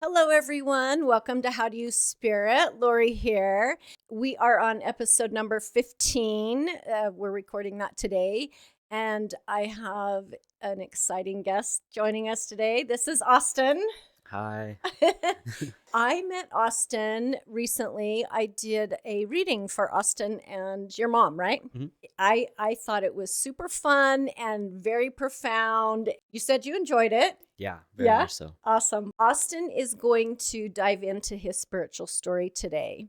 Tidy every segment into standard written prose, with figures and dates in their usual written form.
Hello, everyone. Welcome to How Do You Spirit? Lori here. We are on episode number 15. We're recording that today. And I have an exciting guest joining us today. This is Austin. Hi. I met Austin recently. I did a reading for Austin and your mom, right? Mhm. I thought it was super fun and very profound. You said you enjoyed it. Yeah, very Yeah. much so. Awesome. Austin is going to dive into his spiritual story today.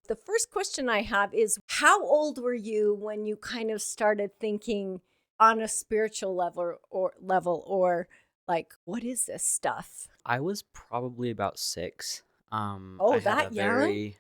The first question I have is, how old were you when you kind of started thinking on a spiritual level or like, what is this stuff? I was probably about 6. I Oh, had a that young?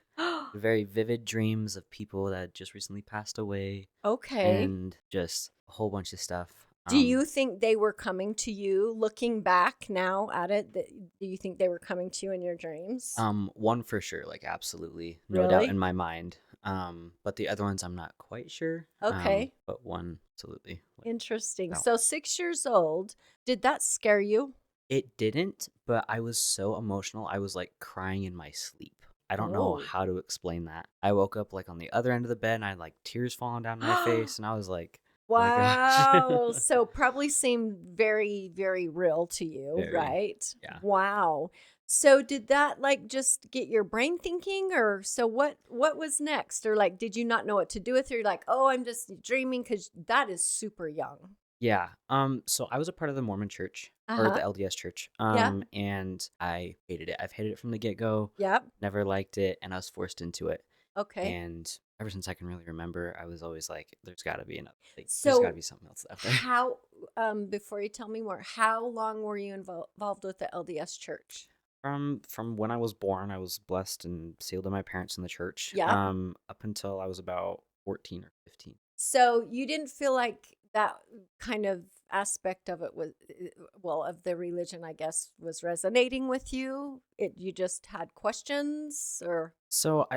very vivid dreams of people that had just recently passed away Okay. and just a whole bunch of stuff. Do you think they were coming to you looking back now at it? Do you think they were coming to you in your dreams? One for sure, like absolutely, no doubt in Really? my mind. But the other ones I'm not quite sure. Okay. But one absolutely went Interesting. out. So 6 years old, did that scare you? It didn't, but I was so emotional. I was like crying in my sleep. I don't know Oh. how to explain that. I woke up like on the other end of the bed and I had like tears falling down my face and I was like, "Oh my gosh." Wow. So probably seemed very, very real to you, Very. right? Yeah. Wow. So did that like just get your brain thinking, or so what was next? Or like did you not know what to do with it? You're like, "Oh, I'm just dreaming," cuz that is super young. Yeah. So I was a part of the Mormon Church or Uh-huh. the LDS Church. Yeah. And I hated it. I've hated it from the get-go. Yep. Never liked it and I was forced into it. Okay. And ever since I can really remember, I was always like there's got to be another like there's got to So be something else out there. how before you tell me more, how long were you involved with the LDS church? From when I was born, I was blessed and sealed to my parents in the church. Yep. Up until I was about 14 or 15. So you didn't feel like that kind of aspect of it was, well, of the religion, I guess, was resonating with you? You just had questions, or? So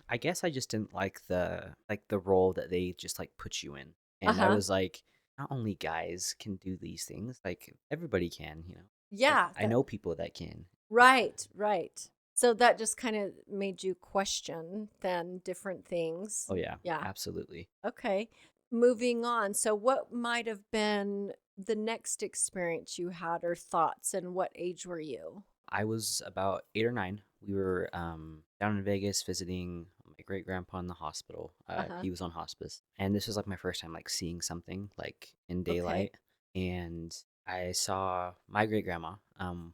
I guess I just didn't like the role that they just like put you in. And I Uh-huh. was like, not only guys can do these things, like everybody can. Like Yeah. I know people that can. Right, right. So that just kind of made you question then different things. Oh yeah, Yeah. absolutely. Okay. Moving on. So, what might have been the next experience you had or thoughts, and what age were you? I was about 8 or 9. We were down in Vegas visiting my great grandpa in the hospital. Uh huh. He was on hospice, and this was like my first time like seeing something like in Okay. daylight. And I saw my great grandma,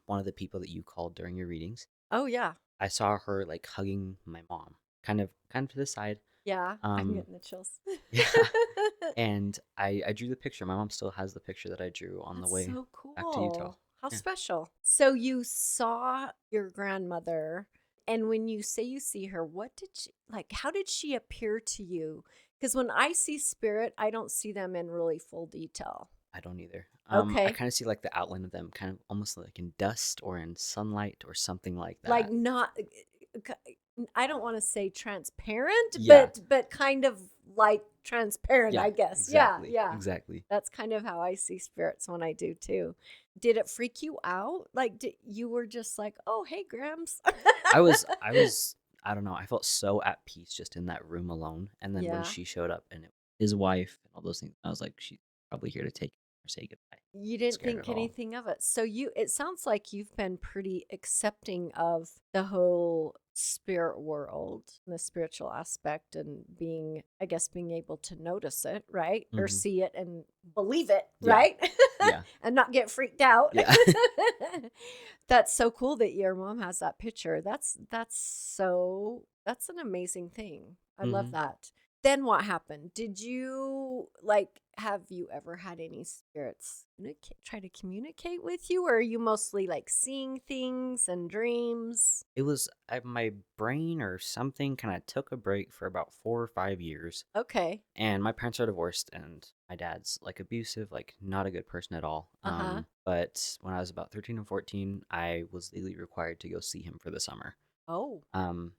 one of the people that you called during your readings. Oh, yeah. I saw her like hugging my mom, kind of to the side. Yeah. I'm Um, getting the chills. yeah, and I drew the picture. My mom still has the picture that I drew on the That's way so back to Utah. cool. How Yeah. special. So, you saw your grandmother, and when you say you see her, what did she like? How did she appear to you? Because when I see spirit, I don't see them in really full detail. I don't either. I Okay. kind of see like the outline of them, kind of almost like in dust or in sunlight or something like Like, that. not I don't wanna say transparent, Yeah, but kind of like transparent, yeah, I guess. Yeah, exactly, yeah. exactly. That's kind of how I see spirits when I do too. Did it freak you out? Like, did you were just like, "Oh, hey, Grams." I was, I don't know. I felt so at peace just in that room alone. And then when Yeah. she showed up and it was his wife and all those things, I was like, she's probably here to take or say goodbye. You Not didn't scared think at all. anything of it. So it sounds like you've been pretty accepting of the whole spirit world, the spiritual aspect, and being able to notice it, right? Or Hmm. see it and believe it, Yeah, right? yeah, And not get freaked out. yeah. That's so cool that your mom has that picture. That's an amazing thing. I love Hmm. that. Then what happened? Did you like have you ever had any spirits try to communicate with you, or are you mostly like seeing things and dreams? It was my brain or something kind of took a break for about 4 or 5 years. Okay. And my parents are divorced, and my dad's like abusive, like not a good person at all. Uh-huh. But when I was about 13 or 14, I was legally required to go see him for the summer. Oh.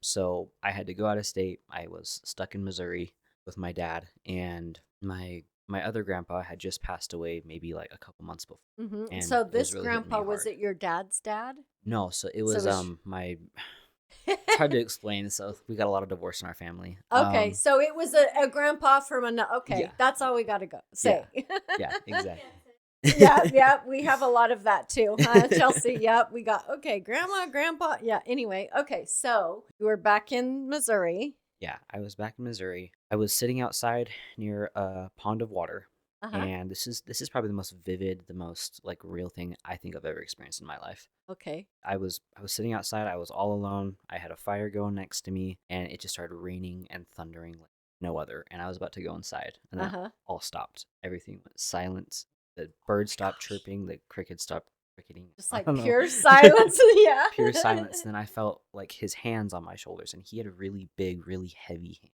So I had to go out of state. I was stuck in Missouri with my dad, and my my other grandpa had just passed away maybe like a couple months before, and So it was this really hitting me grandpa, was hard. it your dad's dad? No, so it So it was was my it's hard to explain. So we got a lot of divorce in our family. okay, so it was a grandpa from another. Yeah, Okay, that's all we got to go yeah, say. yeah, exactly. Yeah, we have a lot of that too, huh, Chelsea? Yep, we got okay, grandma, grandpa. Yeah. Anyway, okay, so you were back in Missouri. Yeah, I was back in Missouri. I was sitting outside near a pond of water, Uh huh. and this is probably the most vivid, the most like real thing I think I've ever experienced in my life. Okay. I was sitting outside. I was all alone. I had a fire going next to me, and it just started raining and thundering like no other. And I was about to go inside, and Uh then it huh. all stopped. Everything went silent. The birds stopped Gosh. chirping. The crickets stopped cricketing. Just I like don't know. pure silence. Yeah. Pure silence. Then I felt like his hands on my shoulders, and he had a really big, really heavy hand.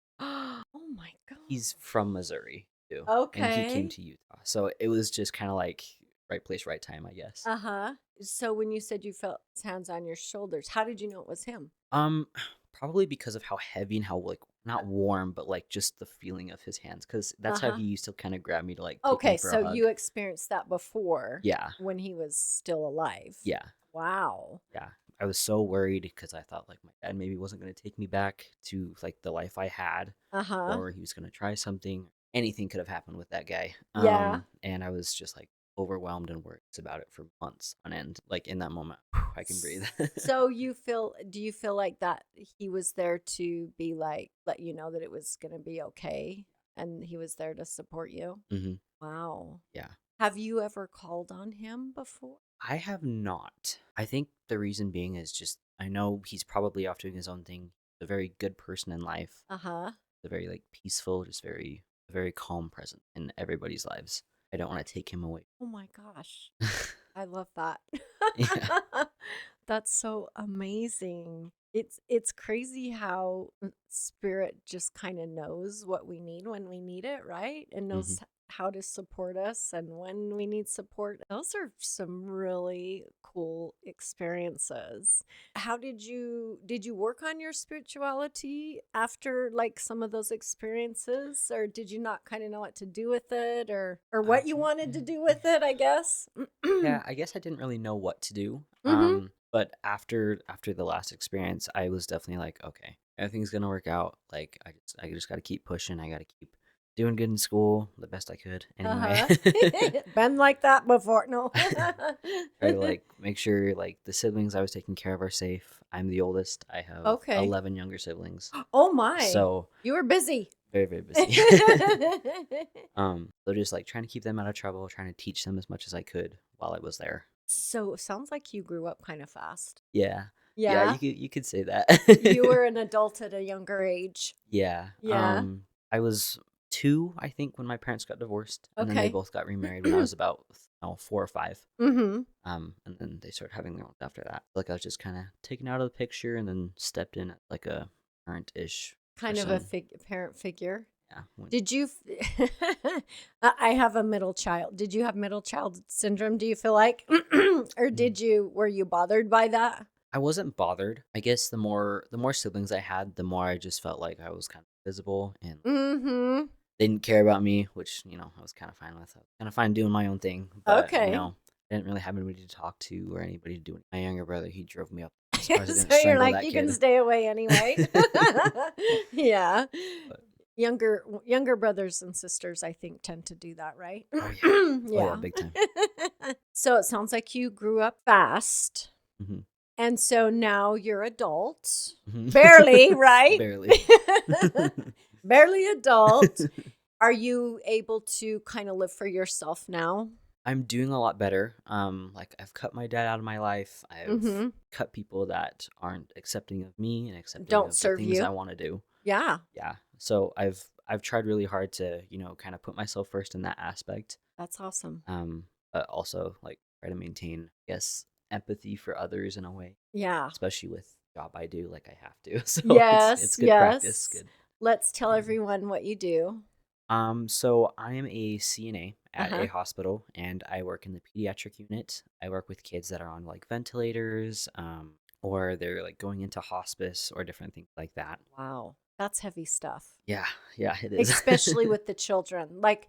Oh my god. He's from Missouri too, and he came Okay. to Utah, so it was just kind of like right place, right time, I guess. Uh huh. So when you said you felt his hands on your shoulders, how did you know it was him? Um, Probably because of how heavy and how like not warm, but like just the feeling of his hands, because Uh that's how huh. he used to kind of grab me to like take me Okay, for a so hug. you experienced that before Yeah, when he was still alive. yeah, Wow. yeah. I was so worried because I thought like my dad maybe wasn't going to take me back to like the life I had, Uh huh. or he was going to try something. Anything could have happened with that guy. Yeah. And I was just like overwhelmed and worried about it for months on end. Like in that moment, I can breathe. So do you feel like that he was there to be like, let you know that it was going to be okay and he was there to support you? Hmm. Wow. Yeah. Have you ever called on him before? I have not. I think the reason being is just I know he's probably off doing his own thing. A very good person in life. Uh huh. A very like peaceful, just very calm presence in everybody's lives. I don't want to take him away. Oh my gosh. I love that. Yeah. That's so amazing. It's crazy how spirit just kind of knows what we need when we need it, right? And Hmm. knows how to support us and when we need support. Those are some really cool experiences. How did you work on your spirituality after like some of those experiences, or did you not kind of know what to do with it, or I what you wanted to do with it, I guess? Yeah, I guess I didn't really know what to do. Mhm. But after the last experience, I was definitely like, okay, everything's gonna work out. Like I just gotta keep pushing. I gotta keep doing good in school the best I could. Anyway, Uh-huh. Been like that before. No. try to like make sure like the siblings I was taking care of are safe. I'm the oldest. I have Okay. 11 younger siblings, Oh my. so You were busy. very very busy. So just like trying to keep them out of trouble, trying to teach them as much as I could while I was there. So it sounds like you grew up kind of fast. Yeah. Yeah, Yeah. you could say that. You were an adult at a younger age. Yeah. Yeah. I was 2, I think, when my parents got divorced, and then they Okay. both got remarried when I was about 4 or 5. Mm-hmm. And then they started having their own after that. Like I was just kind of taken out of the picture and then stepped in at like a parent-ish Kind of a person. parent figure. Yeah. Did you? I have a middle child. Did you have middle child syndrome? Do you feel like, or were you bothered by that? I wasn't bothered. I guess the more siblings I had, the more I just felt like I was kind of visible and Mm-hmm. they didn't care about me, which I was kind of fine with. I was kind of fine doing my own thing, but Okay. I didn't really have anybody to talk to or anybody to do it. My younger brother, he drove me up as far as I didn't So you're strangle like, that you kid. can stay away anyway. Yeah. But, Younger brothers and sisters, I think, tend to do that, right? oh yeah, oh Yeah. yeah, big time. So it sounds like you grew up fast. Hmm. And so now you're adult. Hmm. Barely, right? Barely. Barely adult. Are you able to kind of live for yourself now? I'm doing a lot better. Like I've cut my dad out of my life. I've Mm-hmm. cut people that aren't accepting of me and accepting Don't of the serve things you. I want to do. Yeah, Yeah. So I've tried really hard to, kind of put myself first in that aspect. that's awesome. But also like try to maintain, I guess, empathy for others in a way, Yeah. especially with the job I do, like I have to. So Yes, it's good practice. yes. Good. Let's tell Yeah. everyone what you do. So I am a CNA at Uh-huh. a hospital, and I work in the pediatric unit. I work with kids that are on like ventilators, or they're like going into hospice or different things like that. Wow. That's heavy stuff. Yeah, yeah, it is. Especially with the children. Like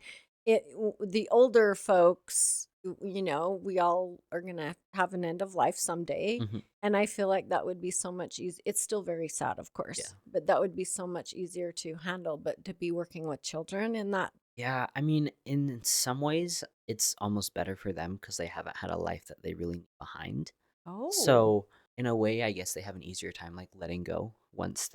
the older folks, we all are going to have an end of life someday. Mhm. And I feel like that would be so much easier. It's still very sad, of Yeah. course, but that would be so much easier to handle. But to be working with children in that. Yeah, I mean, in some ways, it's almost better for them because they haven't had a life that they really need behind. Oh, So, in a way, I guess they have an easier time like letting go once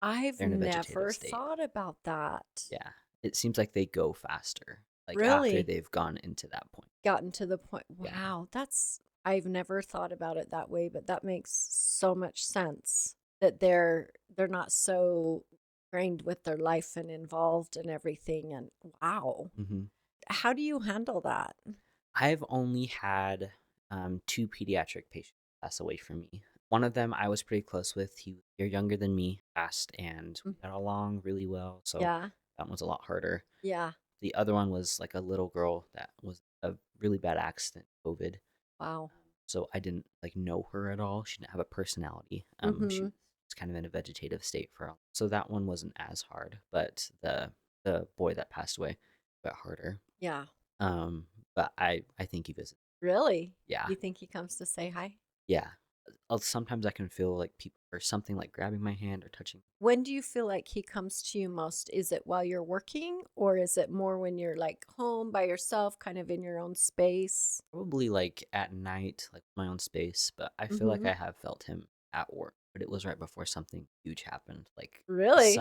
I've they're in a vegetative never state. thought about that. Yeah. It seems like they go faster, like after Really they've gone into that point. gotten to the point. Yeah. Wow, I've never thought about it that way, but that makes so much sense that they're not so ingrained with their life and involved and everything. And wow, hmm how do you handle that? I've only had two pediatric patients pass away from me. One of them I was pretty close with. He was a year younger than me, passed, and we Mm. got along really well. So Yeah, that was a lot harder. yeah. The other one was like a little girl that was a really bad accident, COVID. Wow. So I didn't like know her at all. She didn't have a personality. She Mm-hmm. was kind of in a vegetative state for all. So that one wasn't as hard, but the boy that passed away, a bit harder. Yeah. Um, but I think he visited. Really? Yeah, You think he comes to say hi? yeah. Sometimes I can feel like people or something like grabbing my hand or touching. When do you feel like he comes to you most? Is it while you're working, or is it more when you're like home by yourself, kind of in your own space? Probably like at night, like my own space. But I feel like Mm-hmm. I have felt him at work. But it was right before something huge happened, like Really?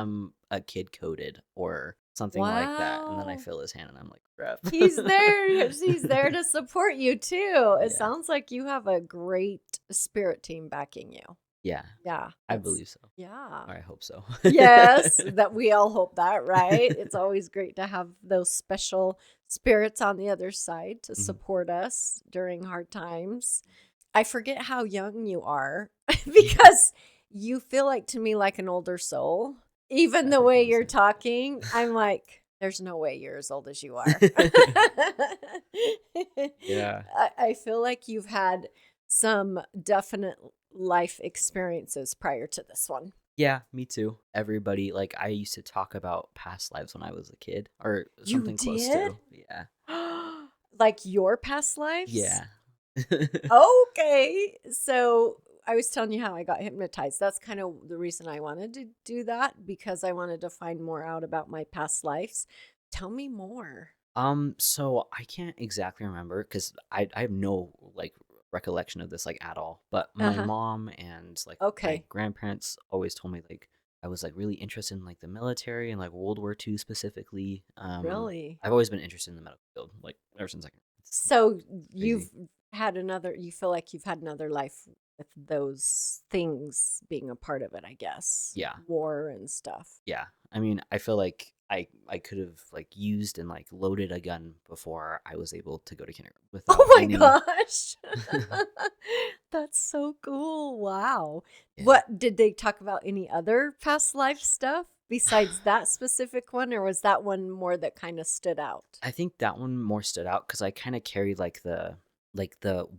a kid coded or something like that, and then I Wow. feel his hand, and I'm like, crap. He's there. He's there to support you too. It Yeah, sounds like you have a great spirit team backing you. yeah, Yeah, I believe so, yeah. or I hope so. Yes, that we all hope that, right? It's always great to have those special spirits on the other side to Mhm. support us during hard times. I forget how young you are because you feel like to me like an older soul. Even the I way feel the you're same. talking, I'm like, there's no way you're as old as you are. Yeah, I feel like you've had some definite life experiences prior to this one. yeah, me too. Everybody, like, I used to talk about past lives when I was a kid, or You something close did? to. Yeah, Like your past lives? yeah. Okay. So I was telling you how I got hypnotized. That's kind of the reason I wanted to do that because I wanted to find more out about my past lives. Tell me more. So I can't exactly remember because I have no like recollection of this like at all. But my Uh-huh. mom and like my Okay. grandparents always told me like I was like really interested in like the military and like World War II specifically. Really? I've always been interested in the medical field like ever since I can. It's So crazy. you feel like you've had another life with those things being a part of it, I guess. Yeah, War and stuff. yeah. I mean, I feel like I could have like used and like loaded a gun before I was able to go to kindergarten without Oh my any. gosh. That's so cool. Wow. Yeah. What did they talk about any other past life stuff besides that specific one, or was that one more that kind of stood out? I think that one more stood out because I kind of carried like the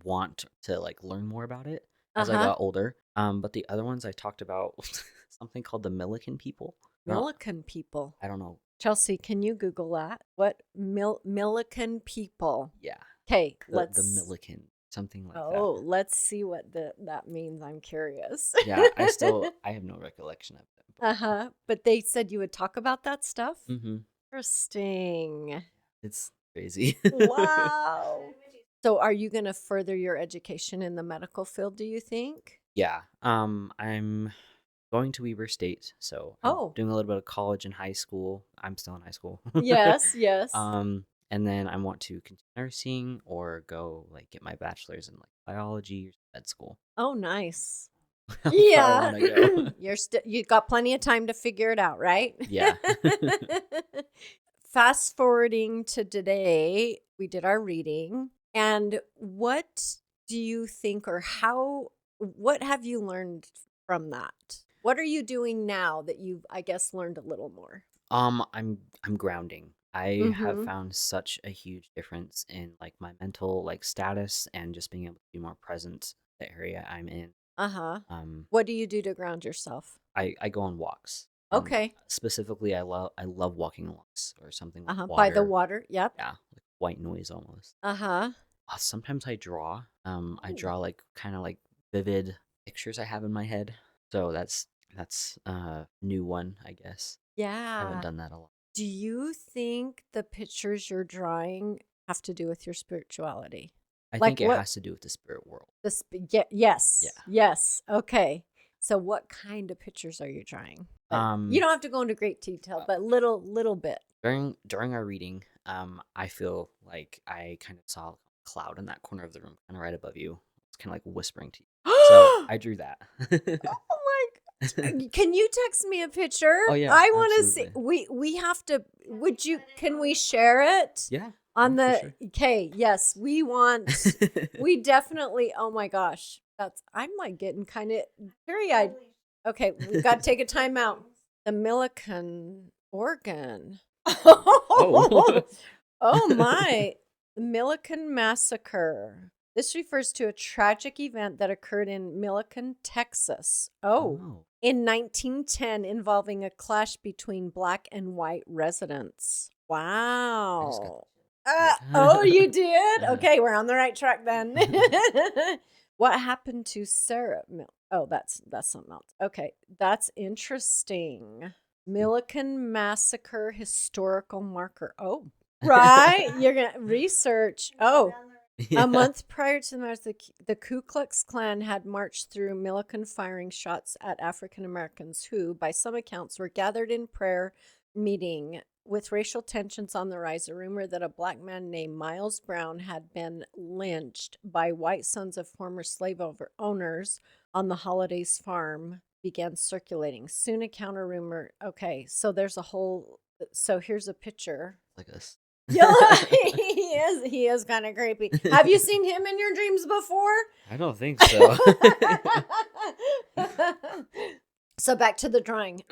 want to like learn more about it as I Uh-huh. got older. But the other ones I talked about something called the Millikan people. No, Millikan people. I don't know. Chelsea, can you Google that? What Millikan people? Yeah, Okay, the let's Millikan, something like that. let's see what that means. I'm curious. Yeah, I have no recollection of them. Uh-huh. But they said you would talk about that stuff? Mm-hmm. Interesting. It's crazy. Wow. So are you going to further your education in the medical field, do you think? Yeah. I'm going to Weber State, so I'm Oh, doing a little bit of college and high school. I'm still in high school. yes, yes. And then I want to continue nursing or go like get my bachelor's in like biology or med school. Oh, nice. How far I Yeah. want to go. You got plenty of time to figure it out, right? Yeah. Fast forwarding to today, we did our reading. And what do you think what have you learned from that? What are you doing now that you've, I guess, learned a little more? I'm grounding. I have Mm-hmm. found such a huge difference in like my mental like status and just being able to be more present in the area I'm in. Uh-huh. Um, What do you do to ground yourself? I go on walks. And Okay. specifically, I love walking along or something with By the water. water. Yep. Yeah, like white noise almost. Uh-huh. Sometimes I draw. I Oh. draw like kind of like vivid pictures I have in my head. So that's a new one, I guess. I haven't Yeah. done that a lot. Do you think the pictures you're drawing have to do with your spirituality? I Like think it what has to do with the spirit world. yes. Yeah. Yes. Okay. So what kind of pictures are you drawing? You Um, don't have to go into great detail, but little bit. during our reading, I feel like I kind of saw a cloud in that corner of the room, kind of right above you. It's kind of like whispering to you. So Oh I drew that. my God. Can you text me a picture? Oh yeah, I want to see. absolutely. We have to. Can we share it Yeah, on yeah, for the? sure. Okay. Yes, we want. We definitely. Oh my gosh, I'm like getting kind of teary eyed. Okay, we've got to take a time out. The Millikan organ. Oh. Oh my. The Millikan massacre. This refers to a tragic event that occurred in Millikan, Texas. Oh. Oh. In 1910, involving a clash between black and white residents. I just got Wow. Oh, that. you did? Uh, Okay, we're on the right track then. What happened to Sarah Oh, that's something else. Okay, that's interesting. Millikan massacre historical marker. Oh, right. You're gonna research. Oh, yeah. a month prior to the massacre, the Ku Klux Klan had marched through Millikan, firing shots at African Americans who, by some accounts, were gathered in prayer meeting. With racial tensions on the rise, a rumor that a black man named Miles Brown had been lynched by white sons of former slave owners on the Holidays farm began circulating. Soon a counter rumor. Okay, so there's a whole. So here's a picture. Like us. Yeah, he is kind of creepy. Have you seen him in your dreams before? I don't think so. So back to the drawing.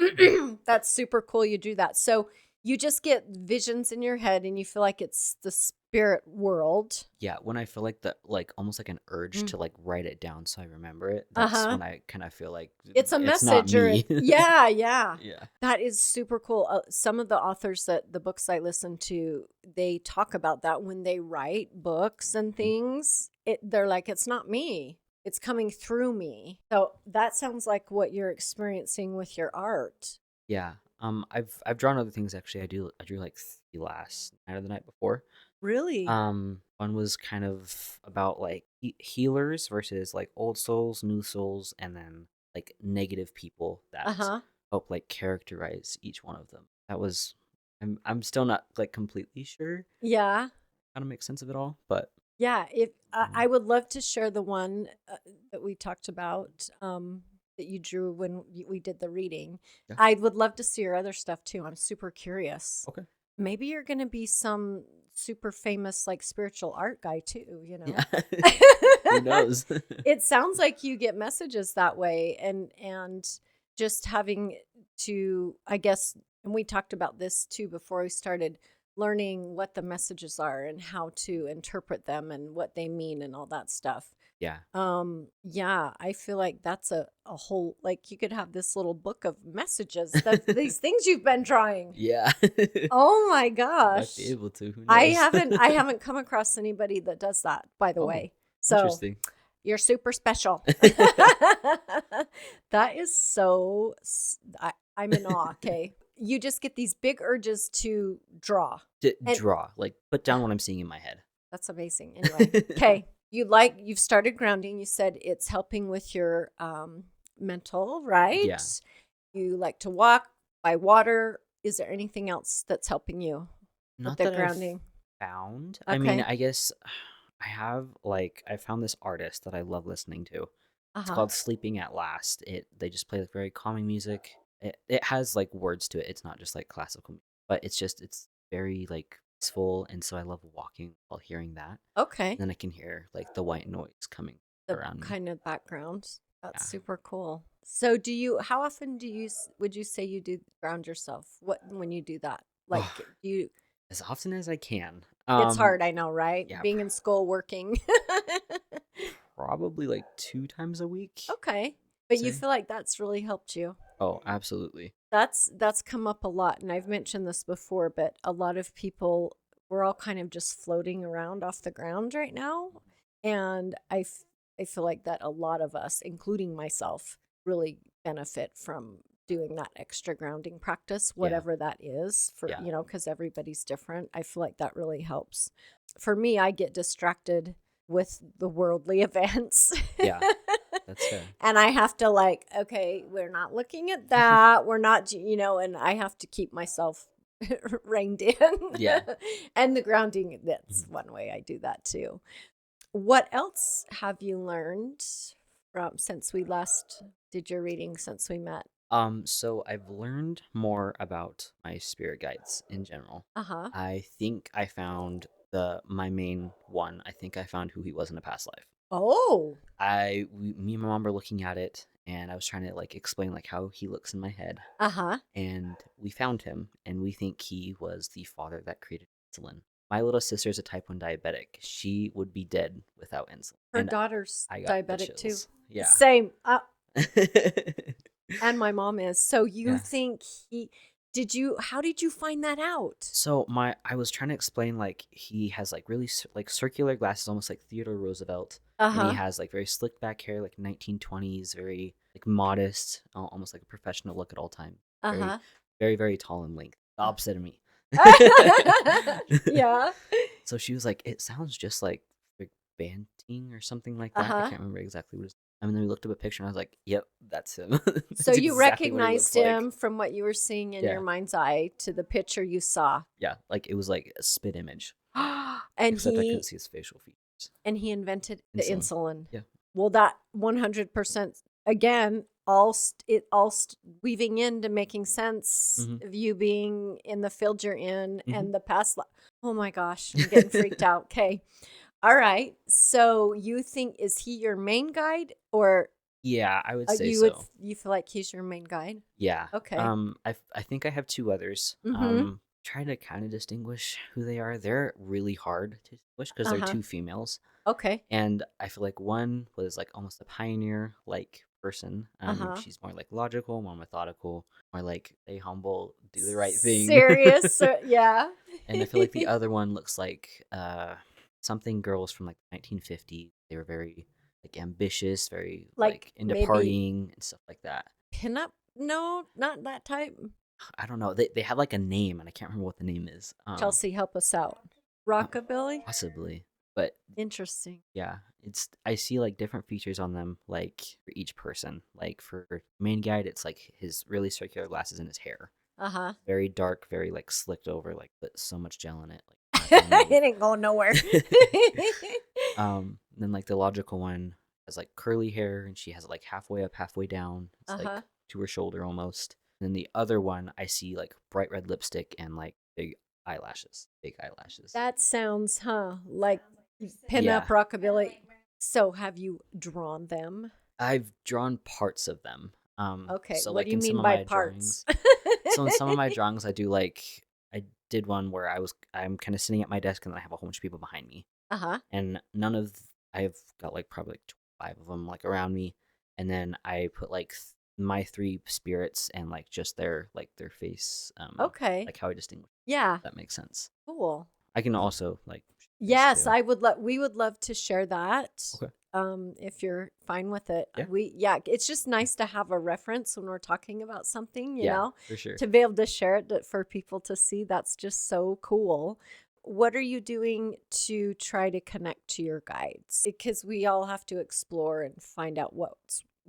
That's super cool you do that. So you just get visions in your head and you feel like it's the spirit world. Yeah, when I feel like almost like an urge to like write it down so I remember it, that's Uh-huh. when I kind of feel like It's a it's not message or me. yeah. Yeah. That is super cool. Some of the authors that the books I listen to, they talk about that when they write books and things. They're like, it's not me. It's coming through me. So that sounds like what you're experiencing with your art. Yeah. I've drawn other things actually. I drew like the last night or the night before. Really? One was kind of about like healers versus like old souls, new souls, and then like negative people that Uh-huh. help like characterize each one of them. That was I'm still not like completely sure Yeah. how to make sense of it all, but Yeah. If I um, would love to share the one that we talked about that you drew when we did the reading. yeah. I would love to see your other stuff too. I'm super curious. Okay. Maybe you're going to be some super famous like spiritual art guy too, you know. Yeah. Who knows? It sounds like you get messages that way and just having to, I guess, and we talked about this too before we started, learning what the messages are and how to interpret them and what they mean and all that stuff. Yeah. Yeah, I feel like that's a whole, like you could have this little book of messages that these things you've been drawing. Yeah. Oh my Might gosh. be able to. Who knows? I haven't come across anybody that does that, by the Oh, way. So interesting. you're super special. That is so I'm in awe, okay? You just get these big urges to draw. And Draw, like put down what I'm seeing in my head. that's amazing. Anyway, okay. You've started grounding. You said it's helping with your mental, right? Yeah. You like to walk by water. Is there anything else that's helping you with Not the that I've grounding? found. I mean, Okay. I guess I found this artist that I love listening to. It's Uh-huh. called Sleeping at Last. They just play like very calming music. It has like words to it. It's not just like classical, but it's very like peaceful, and so I love walking while hearing that. Okay. Then I can hear like the white noise coming The around me. kind of background. That's Yeah. super cool. So how often would you say you do ground yourself? When you do that? Like Oh, do you, as often as I can. it's hard, I know, right? Yeah, Being in school, working. probably like 2 times a week, Okay. I'd But you say. feel like that's really helped you. Oh, absolutely. That's come up a lot, and I've mentioned this before, but a lot of people, we're all kind of just floating around off the ground right now, and I feel like that a lot of us, including myself, really benefit from doing that extra grounding practice, Yeah. whatever that is for, Yeah. because everybody's different. I feel like that really helps. For me, I get distracted with the worldly events. Yeah. That's fair. And I have to okay, we're not looking at that. We're not, and I have to keep myself reined in. Yeah. And the grounding, that's Mhm. one way I do that too. What else have you learned since we last did your reading, since we met? So I've learned more about my spirit guides in general. Uh-huh. I think I found my main one. I think I found who he was in a past life. Oh. Me and my mom were looking at it, and I was trying to explain how he looks in my head, Uh-huh. and we found him, and we think he was the father that created insulin. My little sister's a type 1 diabetic. She would be dead without insulin. Her And daughter's I got the diabetic too. chills. Yeah. Same. And my mom is. So you Yeah. think how did you find that out? So I was trying to explain he has really circular glasses, almost like Theodore Roosevelt, and Uh-huh. he has very slick back hair, 1920s, very modest, almost like a professional look at all times. Very, Uh-huh. very, very tall in length. The opposite of me. Yeah. So she was like, "It sounds just like Rick Banting or something like that." I Uh-huh. can't remember exactly what. And then we looked up a picture, and I was like, "Yep, that's him." So That's you exactly what he recognized looks like. him from what you were seeing in Yeah. your mind's eye to the picture you saw. Yeah, it was like a spit image, And except I couldn't see his facial features. he invented the insulin. Yeah. Well, that 100%, again, weaving into making sense Mhm. of you being in the field you're in Mhm. and the past life. Oh my gosh, I'm getting freaked out. Okay. All right. So you think, is he your main guide, or Yeah, I would say so. you feel like he's your main guide? Yeah. Okay. I think I have two others. Mhm. Trying to kind of distinguish who they are. They're really hard to distinguish because they're Uh-huh. two females. Okay. And I feel like one was almost a pioneer person. Uh-huh. She's more logical, more methodical, more stay humble, do the right thing. Serious? Yeah. And I feel like the other one looks like something girls from the 1950s. They were very ambitious, very into maybe partying and stuff like that. pinup? No, not that type. I don't know. They had a name, and I can't remember what the name is. Chelsea, help us out. Rockabilly? Possibly, but Interesting. yeah, I see different features on them for each person. For main guide, it's his really circular glasses and his hair. Uh-huh. Very dark, very slicked over, put so much gel in it. It ain't going nowhere. Then the logical one has curly hair, and she has it halfway up, halfway down. It's Uh-huh. to her shoulder almost. And then the other one, I see bright red lipstick and big eyelashes. That sounds, like pinup Yeah. rockabilly. So have you drawn them? I've drawn parts of them. Okay. So What do you in some mean of by my parts? so in some of my drawings, I do I did one where I'm kind of sitting at my desk, and then I have a whole bunch of people behind me, Uh-huh. and I've got probably 5 of them around me, and then I put my 3 spirits and just their face. Okay. How I distinguish. Yeah. If that makes sense. Cool. I can also Yes, too. we would love to share that. Okay. If you're fine with it. Yeah. It's just nice to have a reference when we're talking about something, you know, for sure. to be able to share it for people to see. That's just so cool. What are you doing to try to connect to your guides? Because we all have to explore and find out what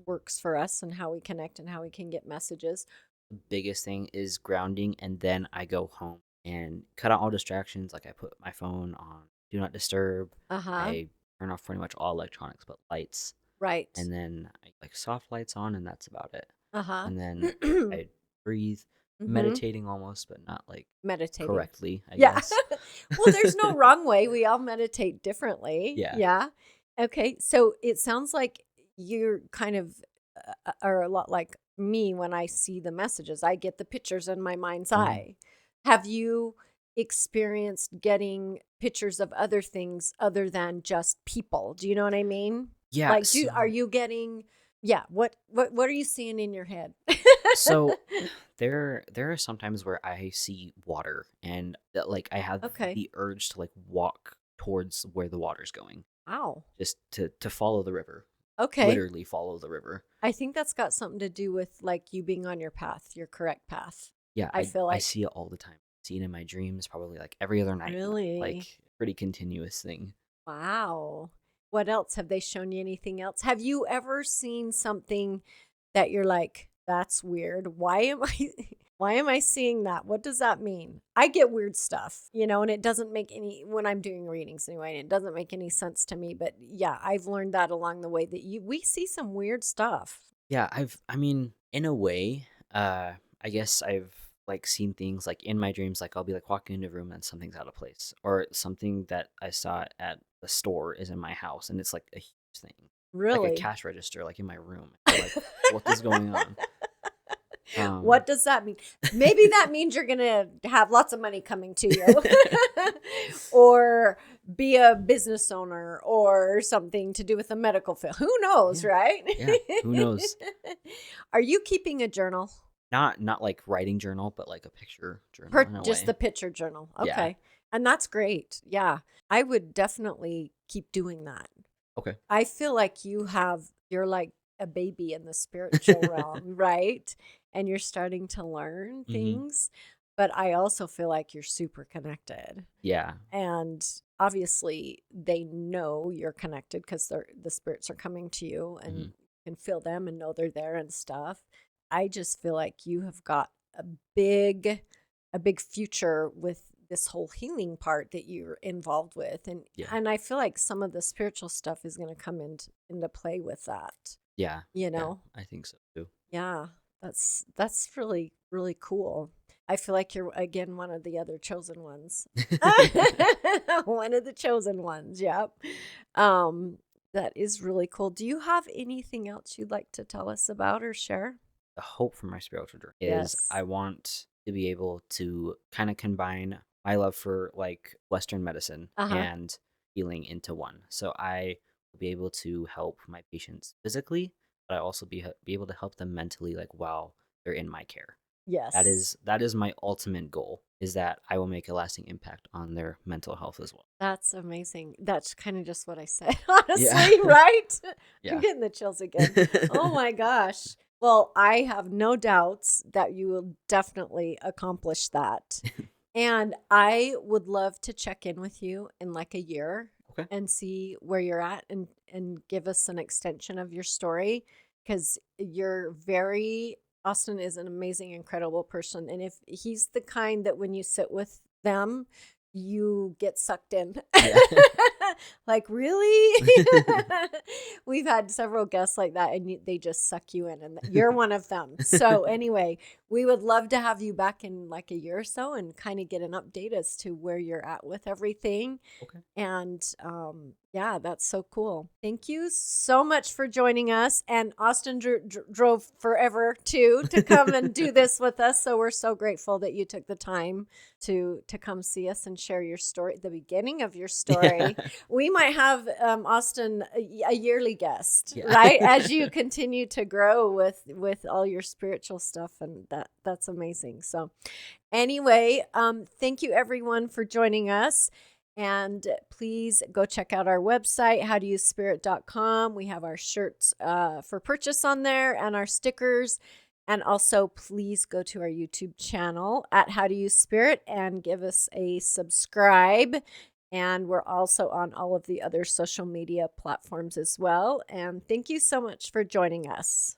works for us and how we connect and how we can get messages. The biggest thing is grounding, and then I go home and cut out all distractions. I put my phone on do not disturb. Uh-huh. I turn off pretty much all electronics but lights. Right. And then I soft lights on, and that's about it. Uh-huh. And then I breathe, meditating almost, but not meditating correctly, I guess. Well, there's no wrong way. We all meditate differently. Yeah. Yeah. Okay. So it sounds like you're kind of are a lot like me when I see the messages. I get the pictures in my mind's eye. Have you experienced getting pictures of other things other than just people? Do you know what I mean? Yeah. Are you getting, what are you seeing in your head? So there are sometimes where I see water and that, like, I have Okay. the urge to like walk towards where the water's going, Wow. just to follow the river, Okay. literally follow the river. I think that's got something to do with like you being on your path, your correct path. Yeah, I feel I like. see it all the time. See it in my dreams, probably like every other night now. Really? Like pretty continuous thing. Wow. What else? Have they shown you anything else? Have you ever seen something that you're like, that's weird? Why am I why am I seeing that? What does that mean? I get weird stuff, and it doesn't make any when I'm doing readings anyway, and it doesn't make any sense to me. But yeah, I've learned that along the way that we see some weird stuff. Yeah, I mean, in a way, I guess I've like seen things like in my dreams, like I'll be like walking into a room and something's out of place, or something that I saw at the store is in my house and it's like a huge thing, like a Really? cash register, like in my room. You're like, what is going on? What Um, does that mean? Maybe that means you're going to have lots of money coming to you or be a business owner or something to do with the medical field. Who knows, yeah, right? yeah. Who knows? Are you keeping a journal? Not like writing journal, but like a picture journal in a Just way. the picture journal. Yeah. Okay. And that's great. Yeah. I would definitely keep doing that. Okay. I feel like you're like a baby in the spiritual realm, right? And you're starting to learn hmm things. But I also feel like you're super connected. Yeah. And obviously, they know you're connected because the spirits are coming to you and hmm you can feel them and know they're there and stuff. I just feel like you have got a big, a big future with this whole healing part that you're involved with, and Yeah. and I feel like some of the spiritual stuff is going to come into play with that. Yeah. You Yeah. know, I think so too. yeah, that's really really cool. I feel like you're again one of the other chosen ones. One of the chosen ones. Yep. Um, that is really cool. Do you have anything else you'd like to tell us about or share? The hope for my spiritual journey is Yes. I want to be able to kind of combine my love for like Western medicine Uh-huh. and healing into one. So I will be able to help my patients physically, but I also be able to help them mentally, like while they're in my care. Yes. That is my ultimate goal. Is that I will make a lasting impact on their mental health as well. That's amazing. That's kind of just what I said, Yeah. honestly, right? I'm Yeah. getting the chills again. Oh my gosh. Well, I have no doubts that you will definitely accomplish that. And I would love to check in with you in like a year Okay. and see where you're at and give us an extension of your story because Austin is an amazing, incredible person. And if he's the kind that when you sit with them, you get sucked in. Yeah. Like, really? We've had several guests like that, and they just suck you in, and you're one of them. So, anyway, we would love to have you back in like a year or so and kind of get an update as to where you're at with everything. Okay. And yeah, that's so cool. Thank you so much for joining us. And Austin drove forever too to come and do this with us. So we're so grateful that you took the time to come see us and share your story, the beginning of your story. Yeah. We might have Austin a yearly guest, Yeah. right? As you continue to grow with all your spiritual stuff, and that's amazing. So anyway, thank you everyone for joining us. And please go check out our website, howtousespirit.com. We have our shirts for purchase on there and our stickers. And also, please go to our YouTube channel at How to Use Spirit and give us a subscribe. And we're also on all of the other social media platforms as well. And thank you so much for joining us.